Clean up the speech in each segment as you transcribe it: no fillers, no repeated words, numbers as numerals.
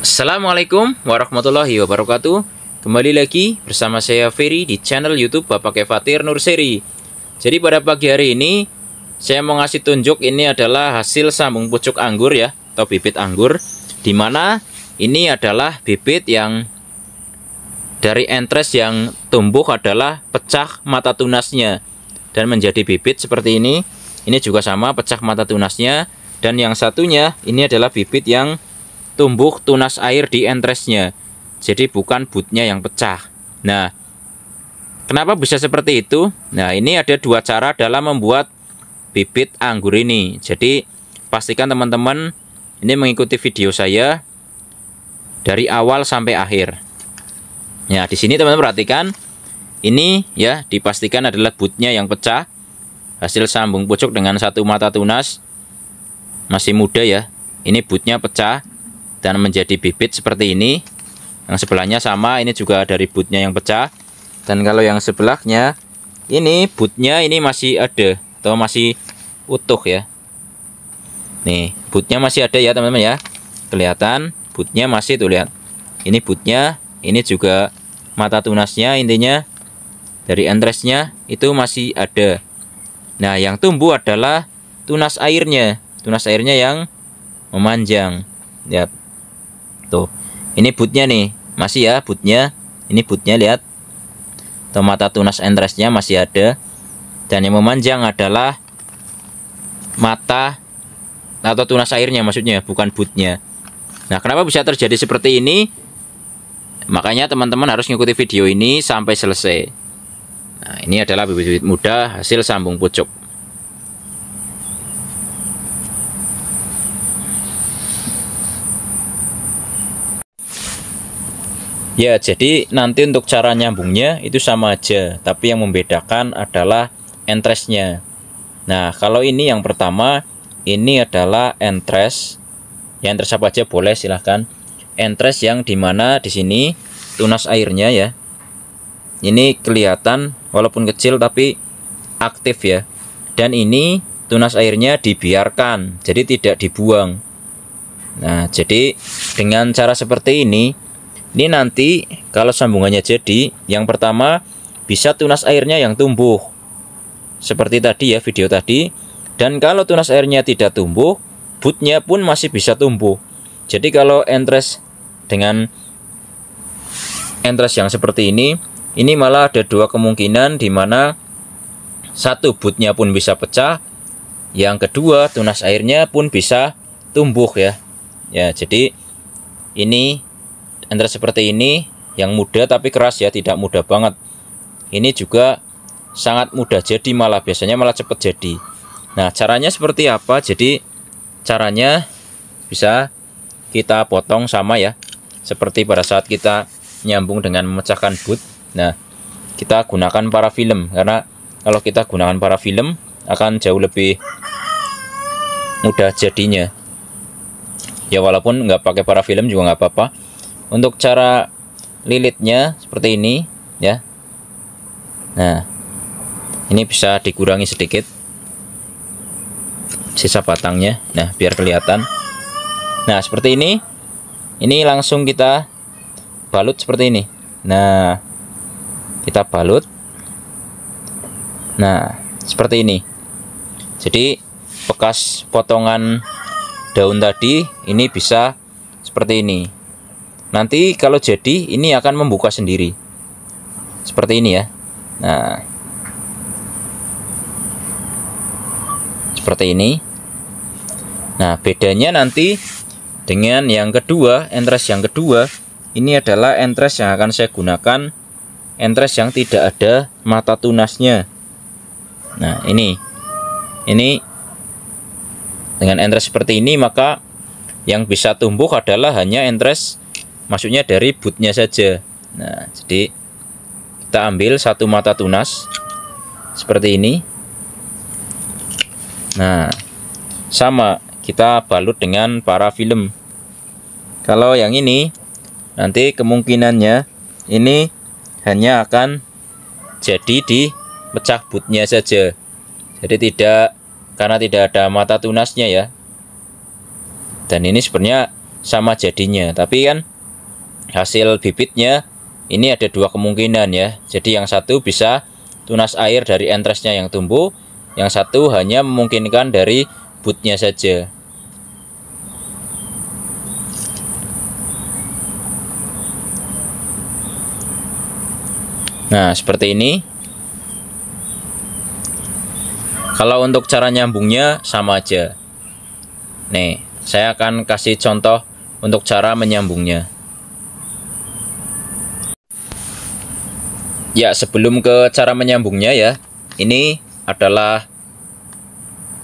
Assalamualaikum warahmatullahi wabarakatuh. Kembali lagi bersama saya Ferry di channel YouTube Bapak Kefatir Nurseri. Jadi pada pagi hari ini saya mau ngasih tunjuk, ini adalah hasil sambung pucuk anggur ya, atau bibit anggur, dimana ini adalah bibit yang dari entres yang tumbuh adalah pecah mata tunasnya dan menjadi bibit seperti ini. Ini juga sama, pecah mata tunasnya. Dan yang satunya ini adalah bibit yang tumbuh tunas air di entresnya, jadi bukan butnya yang pecah. Nah, kenapa bisa seperti itu? Nah, ini ada dua cara dalam membuat bibit anggur ini. Jadi pastikan teman-teman ini mengikuti video saya dari awal sampai akhir. Ya, di sini teman-teman perhatikan, ini ya dipastikan adalah butnya yang pecah, hasil sambung pucuk dengan satu mata tunas, masih muda ya. Ini butnya pecah dan menjadi bibit seperti ini. Yang sebelahnya sama, ini juga dari butnya yang pecah. Dan kalau yang sebelahnya ini butnya ini masih ada atau masih utuh ya. Nih, butnya masih ada ya teman-teman ya. Kelihatan butnya masih, tuh lihat. Ini butnya, ini juga mata tunasnya, intinya dari entresnya itu masih ada. Nah, yang tumbuh adalah tunas airnya. Tunas airnya yang memanjang. Lihat. Tuh, ini butnya nih, masih ya butnya. Ini butnya, lihat. Tuh, mata tunas entresnya masih ada. Dan yang memanjang adalah mata atau tunas airnya maksudnya, bukan butnya. Nah, kenapa bisa terjadi seperti ini? Makanya teman-teman harus mengikuti video ini sampai selesai. Nah, ini adalah bibit-bibit muda hasil sambung pucuk. Ya, jadi nanti untuk cara nyambungnya itu sama aja, tapi yang membedakan adalah entresnya. Nah, kalau ini yang pertama, ini adalah entres. Ya, entres apa aja boleh, silahkan. Entres yang dimana di sini tunas airnya ya. Ini kelihatan walaupun kecil tapi aktif ya. Dan ini tunas airnya dibiarkan, jadi tidak dibuang. Nah, jadi dengan cara seperti ini nanti kalau sambungannya jadi, yang pertama bisa tunas airnya yang tumbuh seperti tadi ya, video tadi. Dan kalau tunas airnya tidak tumbuh, butnya pun masih bisa tumbuh. Jadi kalau entres dengan entres yang seperti ini malah ada dua kemungkinan, dimana satu, butnya pun bisa pecah, yang kedua tunas airnya pun bisa tumbuh ya. Ya, jadi ini entres seperti ini yang muda tapi keras ya, tidak muda banget. Ini juga sangat mudah jadi, malah biasanya malah cepat jadi. Nah, caranya seperti apa? Jadi caranya bisa kita potong sama ya, seperti pada saat kita nyambung dengan memecahkan but. Nah, kita gunakan parafilm, karena kalau kita gunakan parafilm akan jauh lebih mudah jadinya. Ya, walaupun nggak pakai parafilm juga nggak apa-apa. Untuk cara lilitnya seperti ini ya. Nah, ini bisa dikurangi sedikit sisa batangnya. Nah, biar kelihatan. Nah, seperti ini. Ini langsung kita balut seperti ini. Nah, kita balut. Nah, seperti ini. Jadi bekas potongan daun tadi ini bisa seperti ini. Nanti kalau jadi ini akan membuka sendiri seperti ini ya. Nah, seperti ini. Nah, bedanya nanti dengan yang kedua, entres yang kedua, ini adalah entres yang akan saya gunakan, entres yang tidak ada mata tunasnya. Nah, ini dengan entres seperti ini, maka yang bisa tumbuh adalah hanya entres, maksudnya dari butnya saja. Nah, jadi kita ambil satu mata tunas seperti ini. Nah, sama kita balut dengan parafilm. Kalau yang ini nanti kemungkinannya ini hanya akan jadi di pecah butnya saja. Jadi karena tidak ada mata tunasnya ya. Dan ini sebenarnya sama jadinya. Tapi kan hasil bibitnya ini ada dua kemungkinan ya. Jadi yang satu bisa tunas air dari entresnya yang tumbuh, yang satu hanya memungkinkan dari butnya saja. Nah, seperti ini. Kalau untuk cara nyambungnya sama aja. Nih, saya akan kasih contoh untuk cara menyambungnya. Ya, sebelum ke cara menyambungnya ya, ini adalah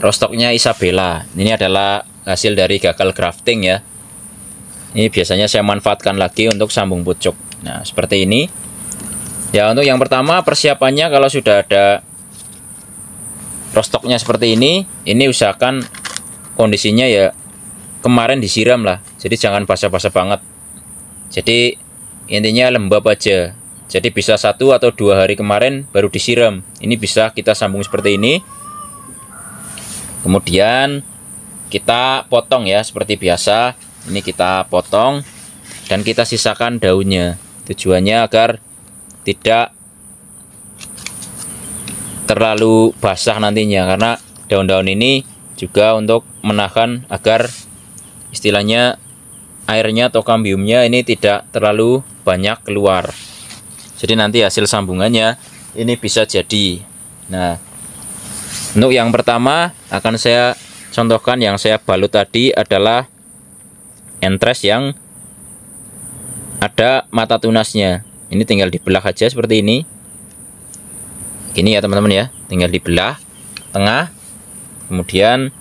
rostoknya Isabella. Ini adalah hasil dari gagal grafting ya. Ini biasanya saya manfaatkan lagi untuk sambung pucuk. Nah, seperti ini. Ya, untuk yang pertama persiapannya kalau sudah ada rostoknya seperti ini usahakan kondisinya ya kemarin disiram lah. Jadi jangan basah-basah banget. Jadi intinya lembab aja. Jadi bisa 1 atau 2 hari kemarin baru disiram. Ini bisa kita sambung seperti ini. Kemudian kita potong ya seperti biasa. Ini kita potong dan kita sisakan daunnya. Tujuannya agar tidak terlalu basah nantinya, karena daun-daun ini juga untuk menahan agar istilahnya airnya atau kambiumnya ini tidak terlalu banyak keluar. Jadi nanti hasil sambungannya ini bisa jadi. Nah, untuk yang pertama akan saya contohkan, yang saya balut tadi adalah entres yang ada mata tunasnya. Ini tinggal dibelah aja seperti ini. Gini ya teman-teman ya, tinggal dibelah tengah, kemudian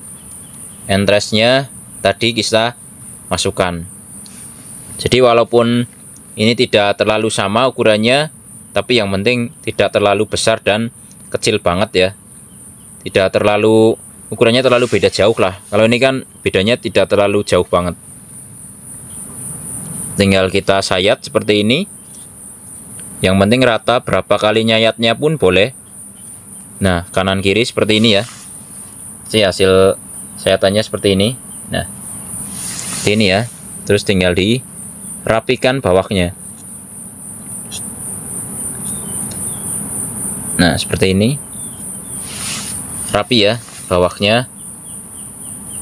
entresnya tadi kita masukkan. Jadi walaupun ini tidak terlalu sama ukurannya, tapi yang penting tidak terlalu besar dan kecil banget ya. Tidak terlalu, ukurannya terlalu beda jauh lah. Kalau ini kan bedanya tidak terlalu jauh banget. Tinggal kita sayat seperti ini. Yang penting rata, berapa kali nyayatnya pun boleh. Nah, kanan kiri seperti ini ya. Jadi hasil sayatannya seperti ini. Nah, seperti ini ya. Terus tinggal dirapikan bawahnya. Nah, seperti ini. Rapi ya bawahnya.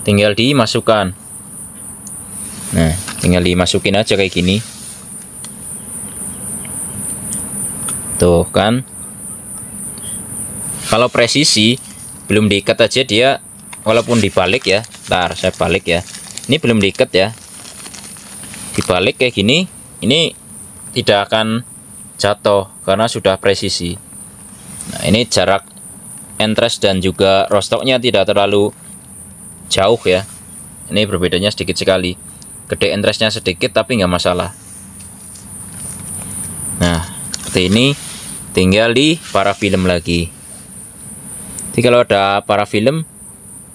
Tinggal dimasukkan. Nah, tinggal dimasukin aja kayak gini. Tuh kan. Kalau presisi belum diikat aja dia, walaupun dibalik ya. Ntar saya balik ya. Ini belum diikat ya. Dibalik kayak gini, ini tidak akan jatuh karena sudah presisi. Nah, ini jarak entres dan juga rostoknya tidak terlalu jauh ya. Ini berbedanya sedikit sekali. Gede entresnya sedikit tapi nggak masalah. Nah, seperti ini. Tinggal di parafilm lagi. Jadi kalau ada parafilm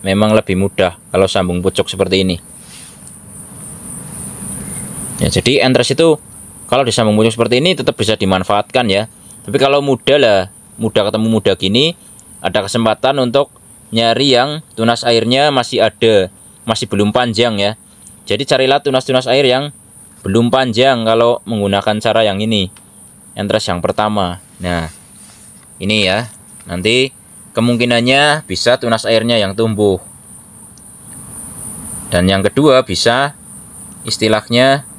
memang lebih mudah kalau sambung pucuk seperti ini. Ya, jadi entres itu kalau disambung pucuk seperti ini tetap bisa dimanfaatkan ya. Tapi kalau mudah ketemu mudah gini, ada kesempatan untuk nyari yang tunas airnya masih ada, masih belum panjang ya. Jadi carilah tunas-tunas air yang belum panjang kalau menggunakan cara yang ini. Entres yang pertama. Nah, ini ya. Nanti kemungkinannya bisa tunas airnya yang tumbuh. Dan yang kedua bisa istilahnya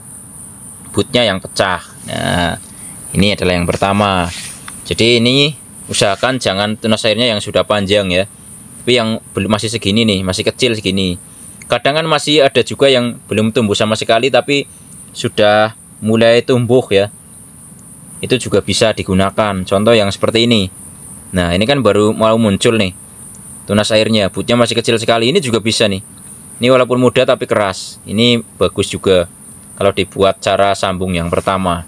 butnya yang pecah. Nah, ini adalah yang pertama. Jadi ini usahakan jangan tunas airnya yang sudah panjang ya. Tapi yang belum, masih segini nih, masih kecil segini. Kadang kan masih ada juga yang belum tumbuh sama sekali tapi sudah mulai tumbuh ya. Itu juga bisa digunakan. Contoh yang seperti ini. Nah, ini kan baru mau muncul nih tunas airnya, butnya masih kecil sekali. Ini juga bisa nih. Ini walaupun muda tapi keras. Ini bagus juga kalau dibuat cara sambung yang pertama.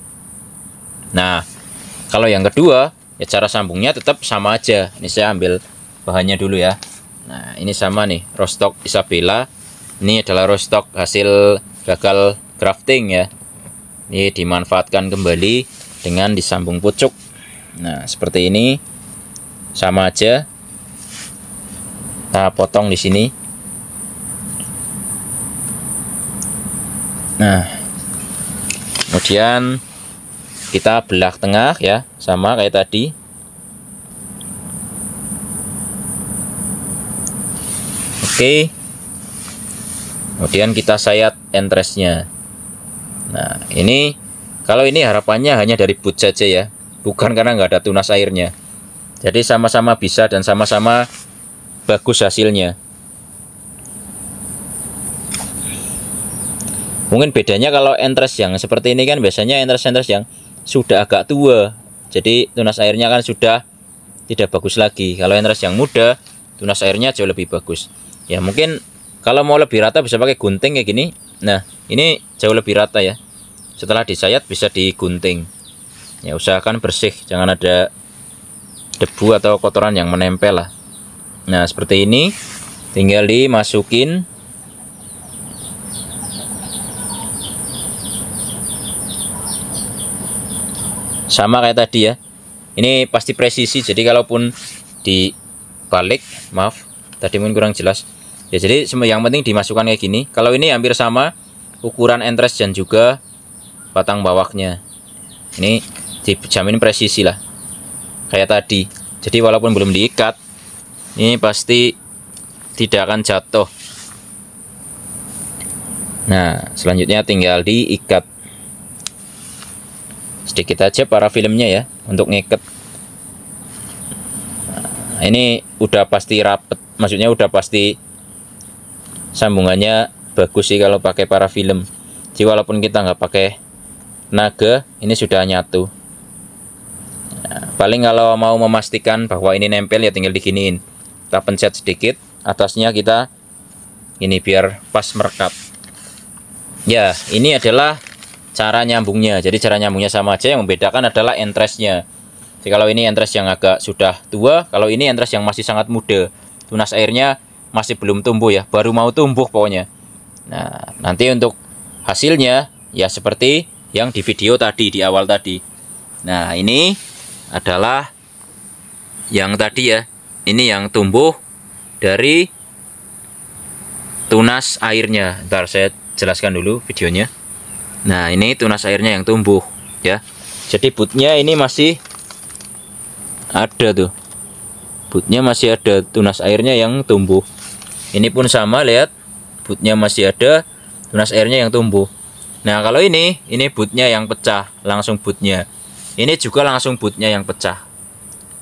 Nah, kalau yang kedua ya cara sambungnya tetap sama aja. Ini saya ambil bahannya dulu ya. Nah, ini sama nih, rostok Isabella. Ini adalah rostok hasil gagal grafting ya. Ini dimanfaatkan kembali dengan disambung pucuk. Nah, seperti ini sama aja. Kita potong di sini. Nah, kemudian kita belah tengah ya, sama kayak tadi. Oke. Kemudian kita sayat entresnya. Nah, ini kalau ini harapannya hanya dari boot saja ya, bukan karena nggak ada tunas airnya. Jadi sama-sama bisa dan sama-sama bagus hasilnya. Mungkin bedanya kalau entres yang seperti ini kan biasanya entres-entres yang sudah agak tua, jadi tunas airnya kan sudah tidak bagus lagi. Kalau entres yang muda, tunas airnya jauh lebih bagus. Ya mungkin kalau mau lebih rata bisa pakai gunting kayak gini. Nah, ini jauh lebih rata ya. Setelah disayat bisa digunting. Ya usahakan bersih, jangan ada debu atau kotoran yang menempel lah. Nah, seperti ini tinggal dimasukin. Sama kayak tadi ya. Ini pasti presisi, jadi kalaupun dibalik, maaf tadi mungkin kurang jelas ya. Jadi yang penting dimasukkan kayak gini. Kalau ini hampir sama ukuran entres dan juga batang bawahnya. Ini dijamin presisi lah kayak tadi. Jadi walaupun belum diikat, ini pasti tidak akan jatuh. Nah, selanjutnya tinggal diikat sedikit aja parafilmnya ya untuk ngikat. Nah, ini udah pasti rapet, maksudnya udah pasti sambungannya bagus sih kalau pakai parafilm. Jadi walaupun kita nggak pakai tenaga, ini sudah nyatu. Nah, paling kalau mau memastikan bahwa ini nempel ya tinggal diginiin, kita pencet sedikit atasnya, kita ini biar pas merekat. Ya, ini adalah cara nyambungnya. Jadi cara nyambungnya sama aja, yang membedakan adalah entresnya. Jadi kalau ini entres yang agak sudah tua, kalau ini entres yang masih sangat muda, tunas airnya masih belum tumbuh ya, baru mau tumbuh pokoknya. Nah, nanti untuk hasilnya ya seperti yang di video tadi, di awal tadi. Nah, ini adalah yang tadi ya, ini yang tumbuh dari tunas airnya. Ntar saya jelaskan dulu videonya. Nah, ini tunas airnya yang tumbuh ya. Jadi bootnya ini masih ada tuh, bootnya masih ada, tunas airnya yang tumbuh. Ini pun sama, lihat, bootnya masih ada, tunas airnya yang tumbuh. Nah, kalau ini bootnya yang pecah, langsung bootnya. Ini juga langsung bootnya yang pecah.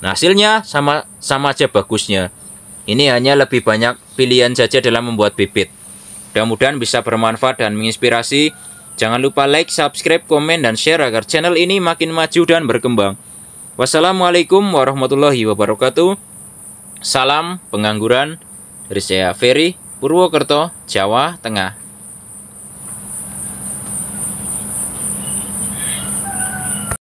Nah, hasilnya sama aja bagusnya. Ini hanya lebih banyak pilihan saja dalam membuat bibit. Mudah-mudahan bisa bermanfaat dan menginspirasi. Jangan lupa like, subscribe, komen, dan share agar channel ini makin maju dan berkembang. Wassalamualaikum warahmatullahi wabarakatuh. Salam pengangguran dari saya Ferry, Purwokerto, Jawa Tengah.